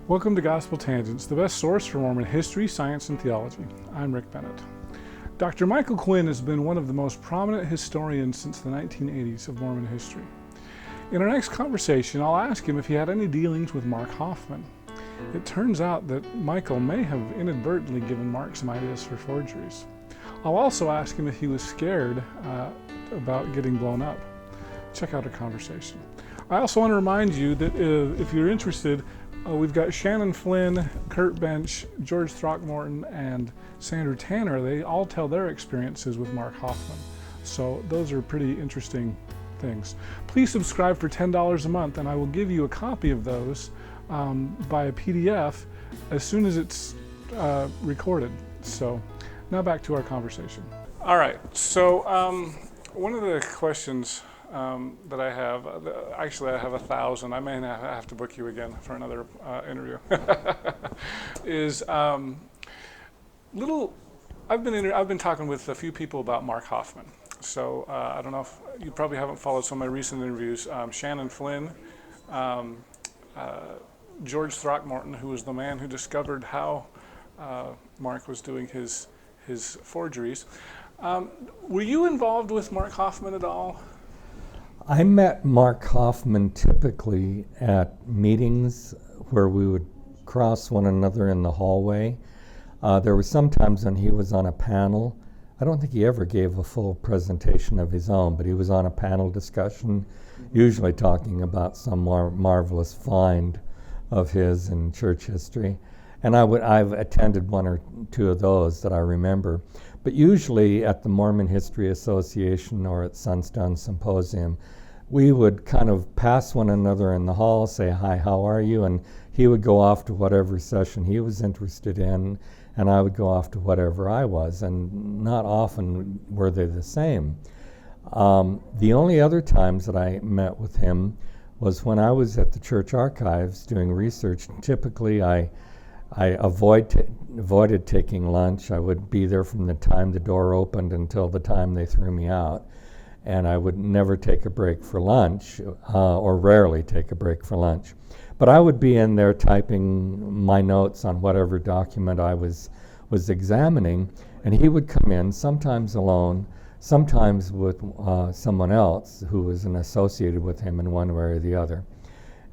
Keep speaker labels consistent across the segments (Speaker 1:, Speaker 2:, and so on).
Speaker 1: Welcome to Gospel Tangents, the best source for Mormon history, science, and theology. I'm Rick Bennett. Dr. Michael Quinn has been one of the most prominent historians since the 1980s of Mormon history. In our next conversation, I'll ask him if he had any dealings with Mark Hofmann. It turns out that Michael may have inadvertently given Mark some ideas for forgeries. I'll also ask him if he was scared about getting blown up. Check out our conversation. I also want to remind you that if you're interested, we've got Shannon Flynn, Kurt Bench, George Throckmorton, and Sandra Tanner. They all tell their experiences with Mark Hofmann. So those are pretty interesting things. Please subscribe for $10 a month, and I will give you a copy of those by a PDF as soon as it's recorded. So now back to our conversation. All right, so one of the questions that I have, actually I have 1,000, I may not have to book you again for another interview, is I've been talking with a few people about Mark Hofmann. So I don't know if you probably haven't followed some of my recent interviews. Shannon Flynn, George Throckmorton, who was the man who discovered how Mark was doing his forgeries. Were you involved with Mark Hofmann at all?
Speaker 2: I met Mark Hofmann typically at meetings where we would cross one another in the hallway. There were some times when he was on a panel. I don't think he ever gave a full presentation of his own, but he was on a panel discussion, usually talking about some marvelous find of his in church history. And I've attended one or two of those that I remember. But usually at the Mormon History Association or at Sunstone Symposium, we would kind of pass one another in the hall, say, "Hi, how are you?" And he would go off to whatever session he was interested in, and I would go off to whatever I was, and not often were they the same. The only other times that I met with him was when I was at the church archives doing research. Typically, I avoided taking lunch. I would be there from the time the door opened until the time they threw me out. And I would never take a break for lunch, or rarely take a break for lunch. But I would be in there typing my notes on whatever document I was examining, and he would come in, sometimes alone, sometimes with someone else who was associated with him in one way or the other,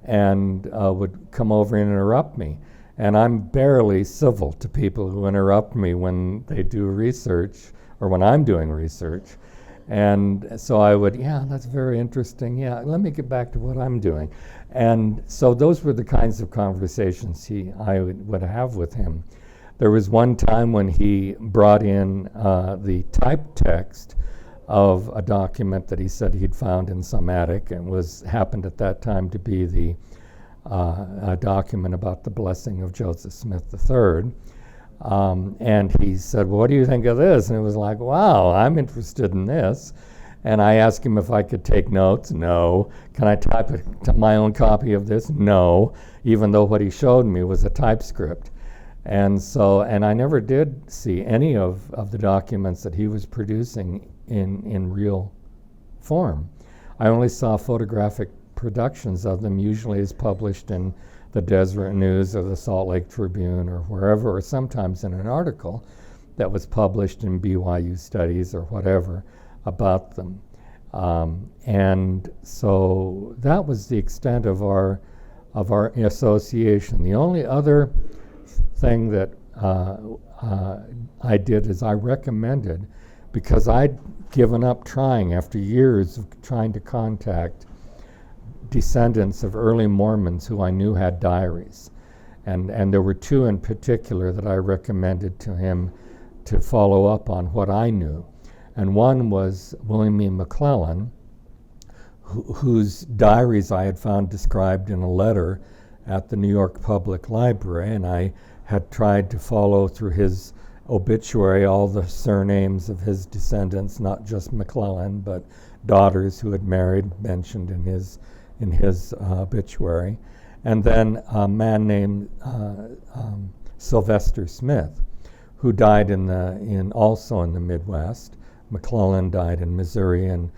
Speaker 2: and would come over and interrupt me. And I'm barely civil to people who interrupt me when they do research or when I'm doing research. And so I would, "Yeah, that's very interesting. Yeah, let me get back to what I'm doing." And so those were the kinds of conversations I would have with him. There was one time when he brought in the typed text of a document that he said he'd found in some attic, and happened at that time to be a document about the blessing of Joseph Smith III. And he said, "Well, what do you think of this?" And it was like, wow, I'm interested in this. And I asked him if I could take notes. No. Can I type my own copy of this? No, even though what he showed me was a typescript. And I never did see any of the documents that he was producing in real form. I only saw photographic productions of them, usually as published in the Deseret News or the Salt Lake Tribune or wherever, or sometimes in an article that was published in BYU Studies or whatever about them. And so that was the extent of our association. The only other thing that I did is I recommended, because I'd given up trying after years of trying to contact descendants of early Mormons who I knew had diaries. And there were two in particular that I recommended to him to follow up on what I knew. And one was William E. McClellan, whose diaries I had found described in a letter at the New York Public Library, and I had tried to follow through his obituary all the surnames of his descendants, not just McClellan, but daughters who had married, mentioned in his obituary, and then a man named Sylvester Smith, who died also in the Midwest. McClellan died in Missouri, and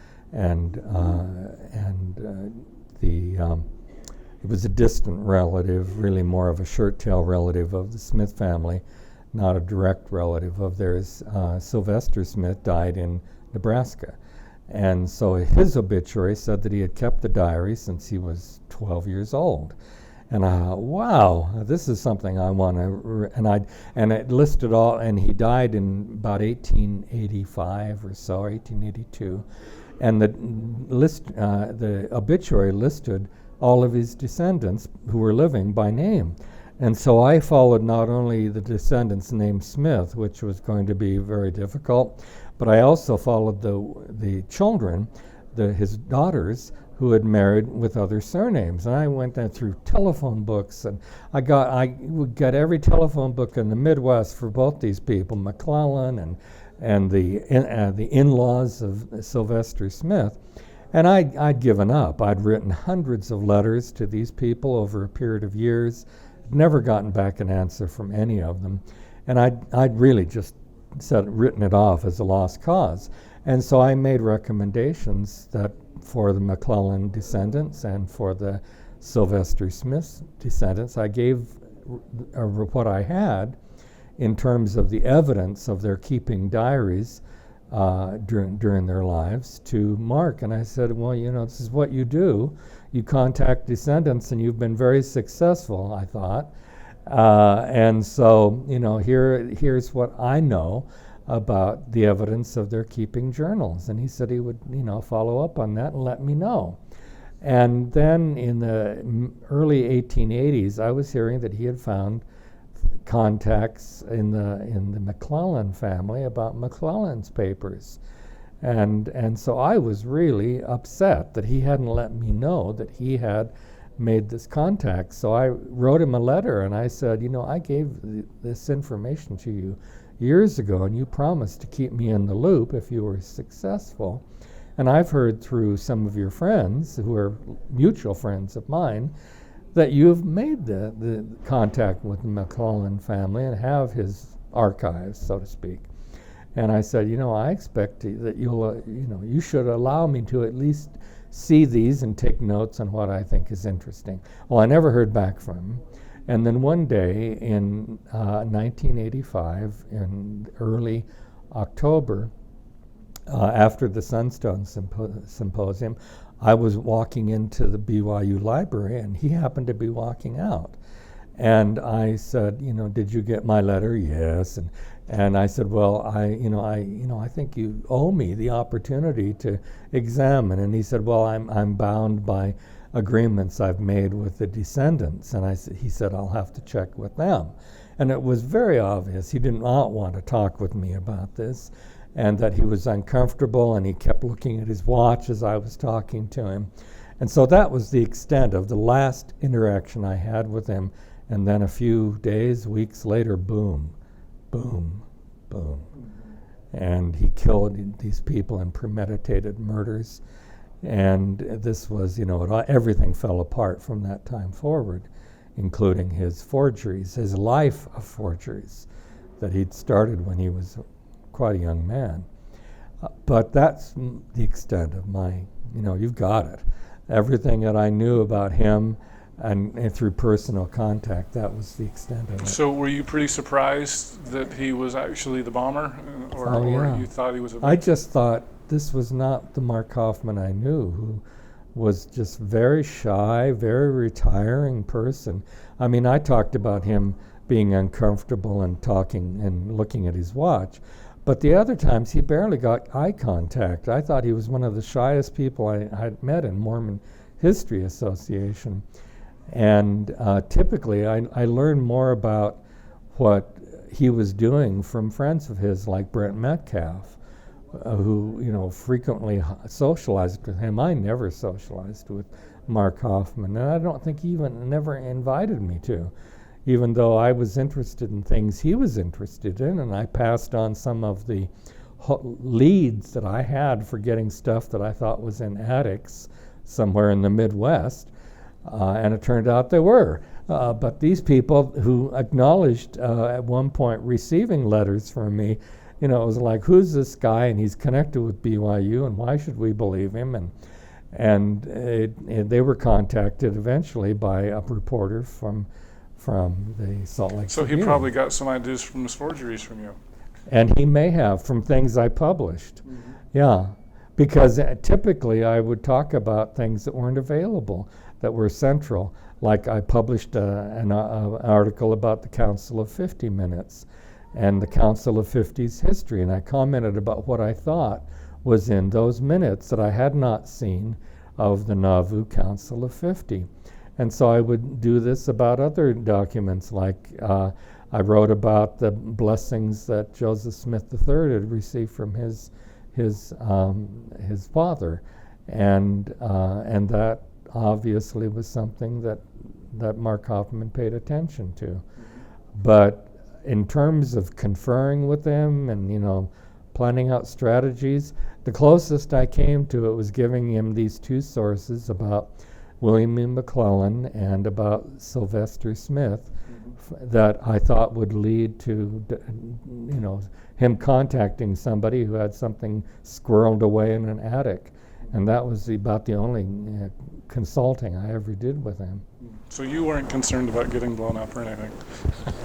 Speaker 2: He was a distant relative, really more of a shirt-tail relative of the Smith family, not a direct relative of theirs. Sylvester Smith died in Nebraska. And so his obituary said that he had kept the diary since he was 12 years old. And I thought, wow, this is something I want to, and it listed all, and he died in about 1885 or so, 1882. And the obituary listed all of his descendants who were living by name. And so I followed not only the descendants named Smith, which was going to be very difficult, but I also followed the children, his daughters, who had married with other surnames. And I went down through telephone books, and I would get every telephone book in the Midwest for both these people, McClellan and the in-laws of Sylvester Smith. And I'd given up. I'd written hundreds of letters to these people over a period of years, never gotten back an answer from any of them. And I'd really just written it off as a lost cause. And so I made recommendations that for the McClellan descendants and for the Sylvester Smith descendants, I gave what I had in terms of the evidence of their keeping diaries during their lives to Mark. And I said, well, this is what you do. You contact descendants, and you've been very successful, I thought. And so, here's what I know about the evidence of their keeping journals. And he said he would, follow up on that and let me know. And then in the early 1880s, I was hearing that he had found contacts in the McClellan family about McClellan's papers. And so I was really upset that he hadn't let me know that he had made this contact. So I wrote him a letter, and I said, I gave this information to you years ago, and you promised to keep me in the loop if you were successful. And I've heard through some of your friends, who are mutual friends of mine, that you've made the contact with the McClellan family and have his archives, so to speak. And I said, I expect that you should allow me to at least see these and take notes on what I think is interesting. Well, I never heard back from him. And then one day in 1985, in early October, after the Sunstone Symposium, I was walking into the BYU library, and he happened to be walking out. And I said, did you get my letter? Yes. And I said, well, I think you owe me the opportunity to examine. And he said, well, I'm bound by agreements I've made with the descendants. And he said, I'll have to check with them. And it was very obvious he did not want to talk with me about this, and that he was uncomfortable, and he kept looking at his watch as I was talking to him. And so that was the extent of the last interaction I had with him. And then a few days, weeks later, boom, boom, boom. And he killed these people in premeditated murders. And this was, everything fell apart from that time forward, including his forgeries, his life of forgeries that he'd started when he was quite a young man. But that's the extent of my, you've got it. Everything that I knew about him and through personal contact, that was the extent of it.
Speaker 1: So were you pretty surprised that he was actually the bomber? Or you thought he was a victim?
Speaker 2: I just thought this was not the Mark Hofmann I knew, who was just very shy, very retiring person. I mean, I talked about him being uncomfortable and talking and looking at his watch, but the other times he barely got eye contact. I thought he was one of the shyest people I had met in Mormon History Association. And typically I learned more about what he was doing from friends of his like Brent Metcalf, who frequently socialized with him. I never socialized with Mark Hofmann, and I don't think he even never invited me to, even though I was interested in things he was interested in, and I passed on some of the leads that I had for getting stuff that I thought was in attics somewhere in the Midwest, and it turned out they were. But these people who acknowledged at one point receiving letters from me, it was like, who's this guy? And he's connected with BYU, and why should we believe him? And they were contacted eventually by a reporter from the Salt Lake
Speaker 1: So he
Speaker 2: Tribune.
Speaker 1: probably got some ideas from his forgeries from you.
Speaker 2: And he may have from things I published. Yeah, because typically I would talk about things that weren't available, that were central. Like I published an article about the Council of 50 Minutes and the Council of 50's history, and I commented about what I thought was in those minutes that I had not seen of the Nauvoo Council of 50. And so I would do this about other documents, like I wrote about the blessings that Joseph Smith III had received from his father, and that obviously was something that Mark Hofmann paid attention to. But in terms of conferring with him and planning out strategies, the closest I came to it was giving him these two sources about William E. McClellan and about Sylvester Smith that I thought would lead to him contacting somebody who had something squirreled away in an attic. And that was about the only consulting I ever did with him.
Speaker 1: So you weren't concerned about getting blown up or anything?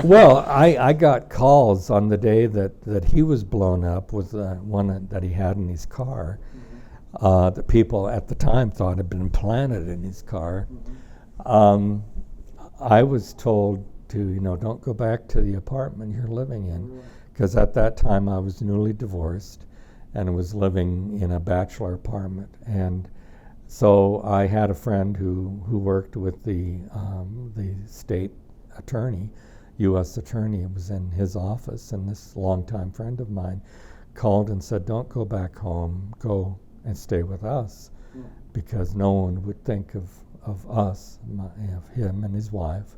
Speaker 2: Well, I got calls on the day that he was blown up with one that he had in his car. That people at the time thought had been planted in his car. I was told to, don't go back to the apartment you're living in, because at that time I was newly divorced and was living in a bachelor apartment. And so I had a friend who worked with the state attorney, U.S. attorney. It was in his office, and this longtime friend of mine called and said, "Don't go back home, go and stay with us," because no one would think of us, of him and his wife.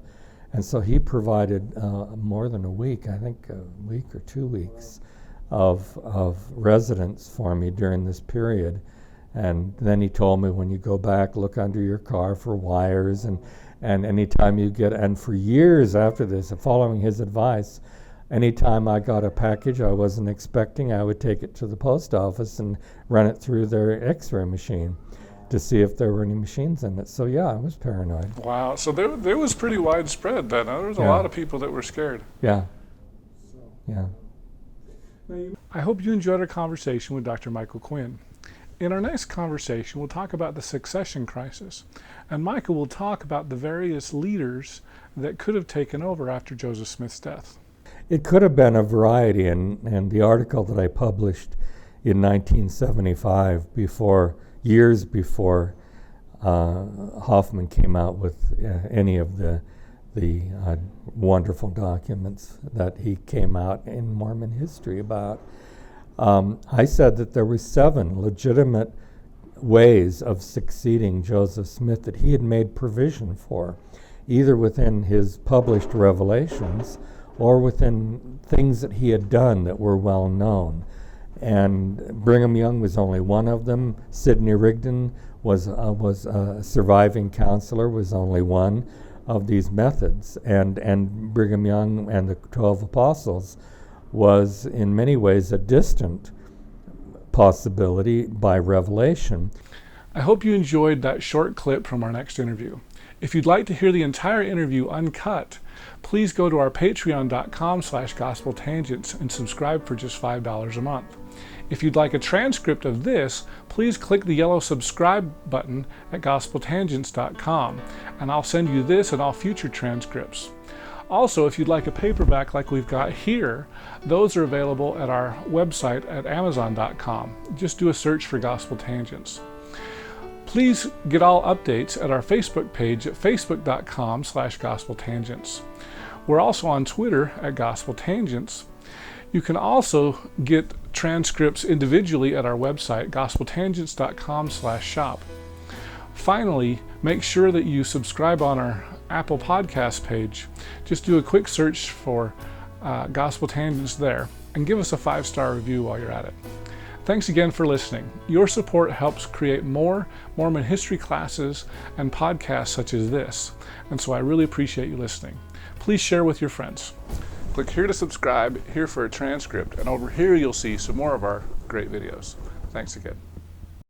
Speaker 2: And so he provided more than a week, I think a week or 2 weeks, of residence for me during this period. And then he told me, when you go back, look under your car for wires, and anytime you get, and for years after this, following his advice, anytime I got a package I wasn't expecting, I would take it to the post office and run it through their x-ray machine to see if there were any machines in it. So yeah, I was paranoid.
Speaker 1: Wow, so there was pretty widespread then. There was a lot of people that were scared.
Speaker 2: Yeah. Yeah.
Speaker 1: I hope you enjoyed our conversation with Dr. Michael Quinn. In our next conversation, we'll talk about the succession crisis, and Michael will talk about the various leaders that could have taken over after Joseph Smith's death.
Speaker 2: It could have been a variety, and the article that I published in 1975, years before Hofmann came out with any of the wonderful documents that he came out in Mormon history about. I said that there were 7 legitimate ways of succeeding Joseph Smith that he had made provision for, either within his published revelations or within things that he had done that were well known. And Brigham Young was only one of them. Sidney Rigdon was a surviving counselor, was only one of these methods. And Brigham Young and the 12 Apostles was in many ways a distant possibility by revelation.
Speaker 1: I hope you enjoyed that short clip from our next interview. If you'd like to hear the entire interview uncut, please go to our patreon.com/gospeltangents and subscribe for just $5 a month. If you'd like a transcript of this, please click the yellow subscribe button at gospeltangents.com, and I'll send you this and all future transcripts. Also, if you'd like a paperback like we've got here, those are available at our website at amazon.com. Just do a search for Gospel Tangents. Please get all updates at our Facebook page at facebook.com/gospeltangents. We're also on Twitter at Gospel Tangents. You can also get transcripts individually at our website, gospeltangents.com/shop. Finally, make sure that you subscribe on our Apple Podcast page. Just do a quick search for Gospel Tangents there and give us a 5-star review while you're at it. Thanks again for listening. Your support helps create more Mormon history classes and podcasts such as this, and so I really appreciate you listening. Please share with your friends. Click here to subscribe, here for a transcript, and over here you'll see some more of our great videos. Thanks again.